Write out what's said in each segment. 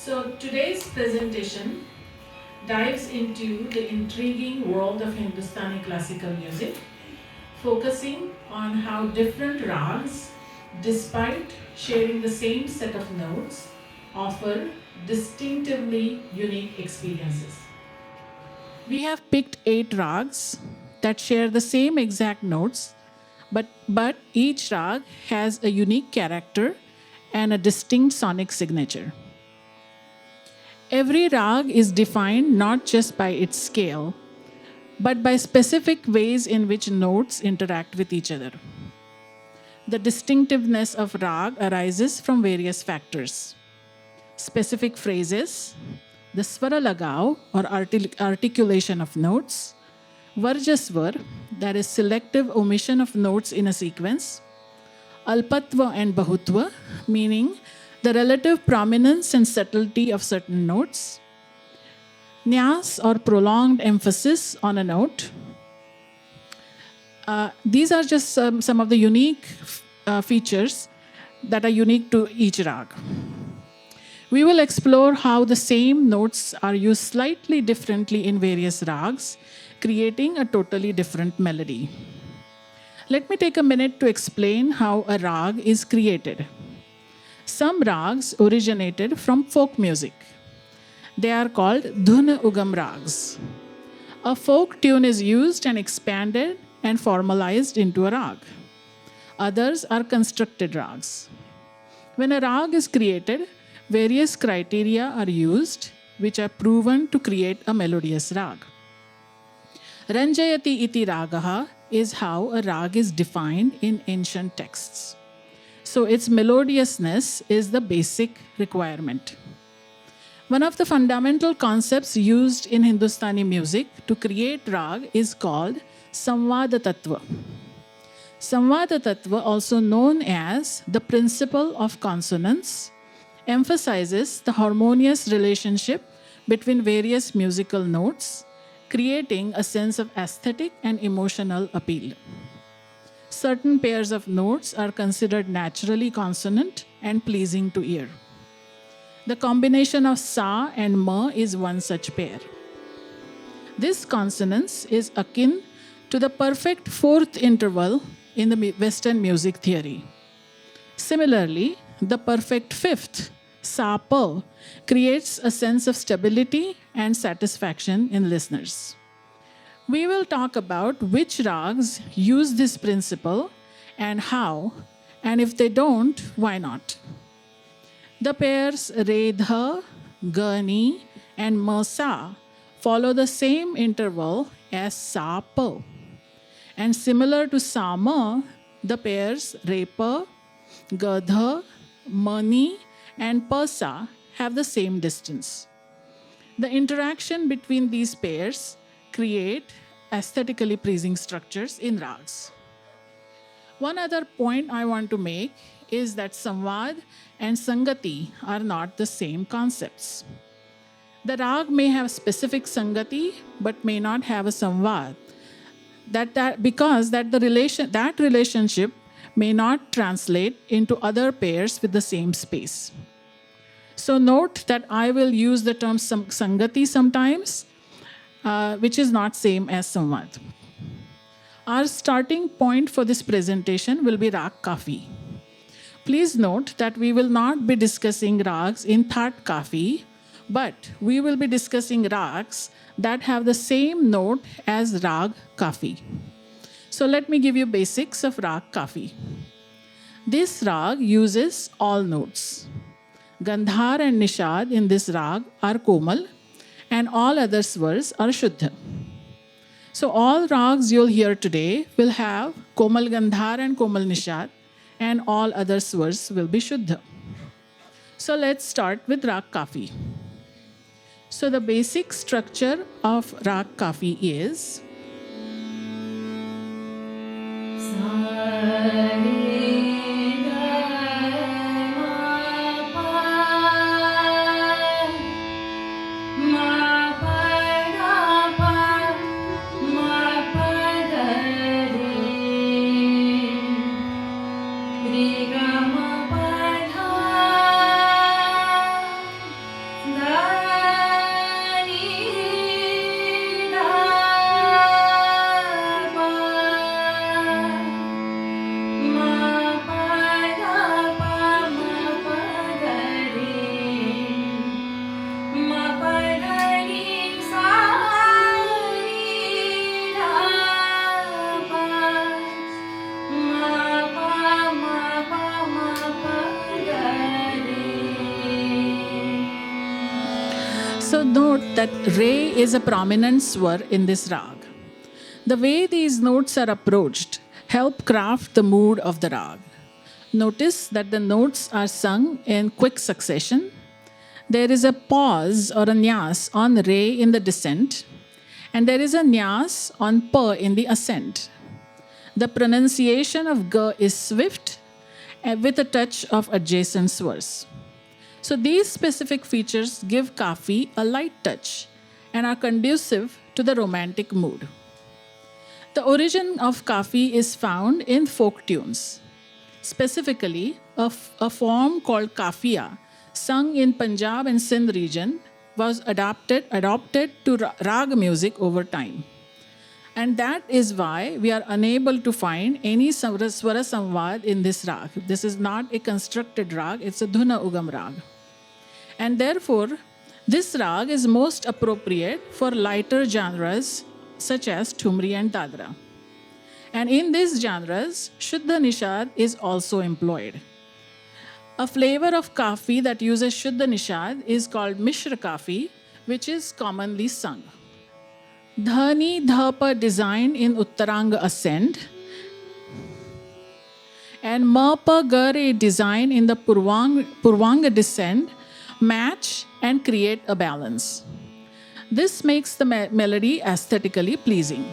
So today's presentation dives into the intriguing world of Hindustani classical music, focusing on how different rags, despite sharing the same set of notes, offer distinctively unique experiences. We have picked 8 rags that share the same exact notes, but each rag has a unique character and a distinct sonic signature. Every rag is defined not just by its scale, but by specific ways in which notes interact with each other. The distinctiveness of rag arises from various factors: specific phrases, the swara lagao or articulation of notes, varjasvar, that is selective omission of notes in a sequence, alpatva and bahutva, meaning the relative prominence and subtlety of certain notes, nyas or prolonged emphasis on a note. These are just some of the unique features that are unique to each rag. We will explore how the same notes are used slightly differently in various rags, creating a totally different melody. Let me take a minute to explain how a rag is created. Some rags originated from folk music. They are called dhun ugam rags. A folk tune is used and expanded and formalized into a rag. Others are constructed rags. When a rag is created, various criteria are used which are proven to create a melodious rag. Ranjayati iti ragaha is how a rag is defined in ancient texts. So its melodiousness is the basic requirement. One of the fundamental concepts used in Hindustani music to create rag is called Samvada Tattva. Samvada Tattva, also known as the principle of consonance, emphasizes the harmonious relationship between various musical notes, creating a sense of aesthetic and emotional appeal. Certain pairs of notes are considered naturally consonant and pleasing to ear. The combination of sa and ma is one such pair. This consonance is akin to the perfect fourth interval in the Western music theory. Similarly, the perfect fifth, sa pa, creates a sense of stability and satisfaction in listeners. We will talk about which rags use this principle and how, and if they don't, why not. The pairs Redha, Gani, and Masa follow the same interval as Sa Pa. And similar to Sama, the pairs Repa, Gadha, Mani, and Pasa have the same distance. The interaction between these pairs create aesthetically pleasing structures in rags. One other point I want to make is that samvad and sangati are not the same concepts. The rag may have specific sangati but may not have a samvad. Because that relationship may not translate into other pairs with the same space. So note that I will use the term sangati sometimes, which is not same as samvad. Our starting point for this presentation will be Raag Kafi. Please note that we will not be discussing rags in That Kafi, but we will be discussing rags that have the same note as Raag Kafi. So let me give you basics of Raag Kafi. This rag uses all notes. Gandhar and Nishad in this rag are komal and all other swars are shuddha. So all rags you'll hear today will have komal Gandhar and komal Nishad, and all other swars will be shuddha. So let's start with Raag Kafi. So the basic structure of Raag Kafi is So note that re is a prominent swar in this rag. The way these notes are approached help craft the mood of the rag. Notice that the notes are sung in quick succession. There is a pause or a nyas on re in the descent, and there is a nyas on pa in the ascent. The pronunciation of ga is swift with a touch of adjacent swars. So these specific features give Kafi a light touch and are conducive to the romantic mood. The origin of Kafi is found in folk tunes. Specifically, a form called Kafiya, sung in Punjab and Sindh region, was adopted to rag music over time. And that is why we are unable to find any swara samvad in this rag. This is not a constructed rag, it's a dhuna ugam rag. And therefore, this rag is most appropriate for lighter genres such as Thumri and Dadra. And in these genres, Shuddha Nishad is also employed. A flavor of Kafi that uses Shuddha Nishad is called Mishra Kafi, which is commonly sung. Dhani Dhapa design in Uttaranga ascent and Mapa Gare design in the Purvanga descent match and create a balance. This makes the melody aesthetically pleasing.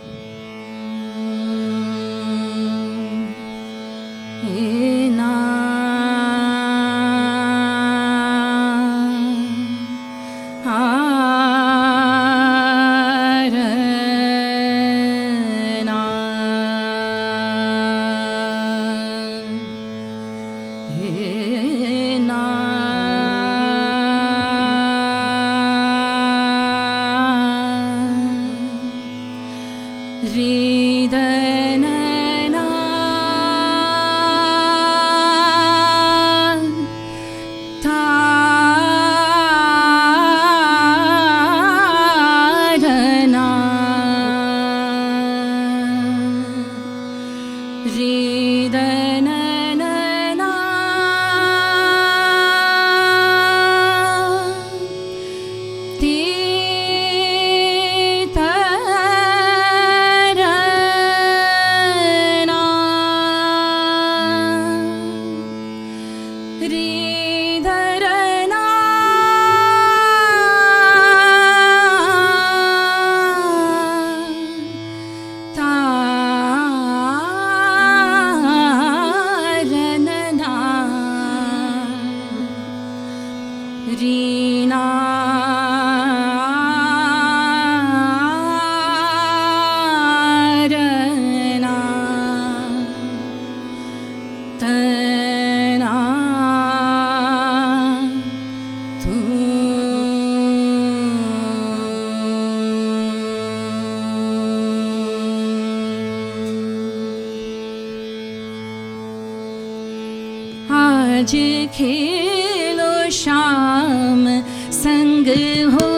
आज खेलो शाम संग हो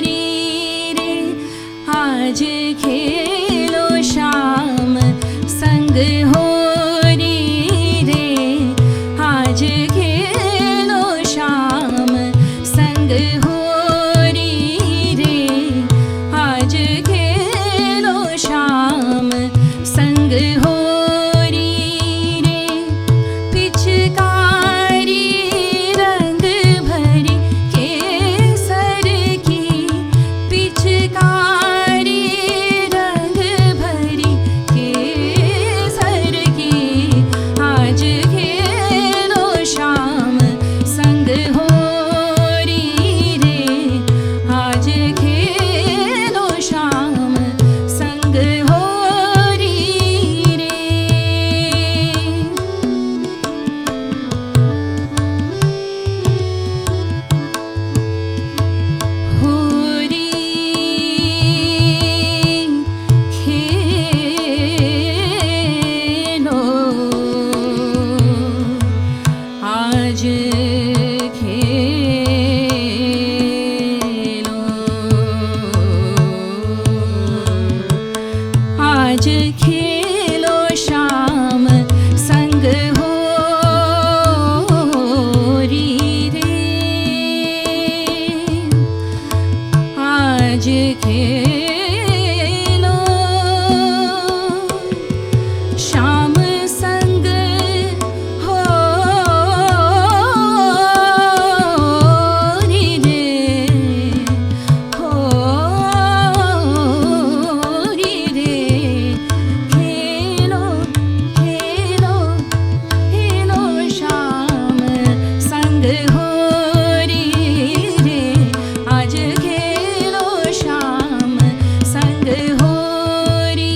रे, आज खेलो शाम संग हो रे, आज खेलो शाम संग हो रे, आज खेलो शाम संग हो पिचकारी रंग भरी केसर आज खेलो श्याम संग हो रे हो रे खेलो खेलो खेलो श्याम संग हो रे आज खेलो श्याम संग हो री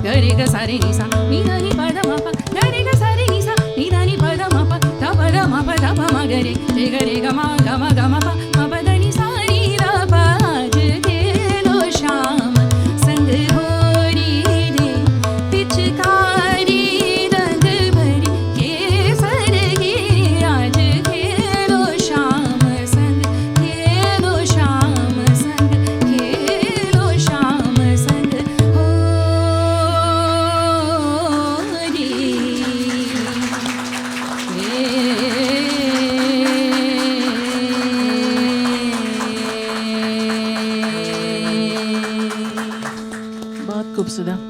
gari ga sari ni sa ni da ni pa da ma pa gari ga sari ni sa ni da ni pa da ma pa da pa ma gari re ga ma pa ma pa da ni sa ni da pa je ke lo बहुत खूब सुधा.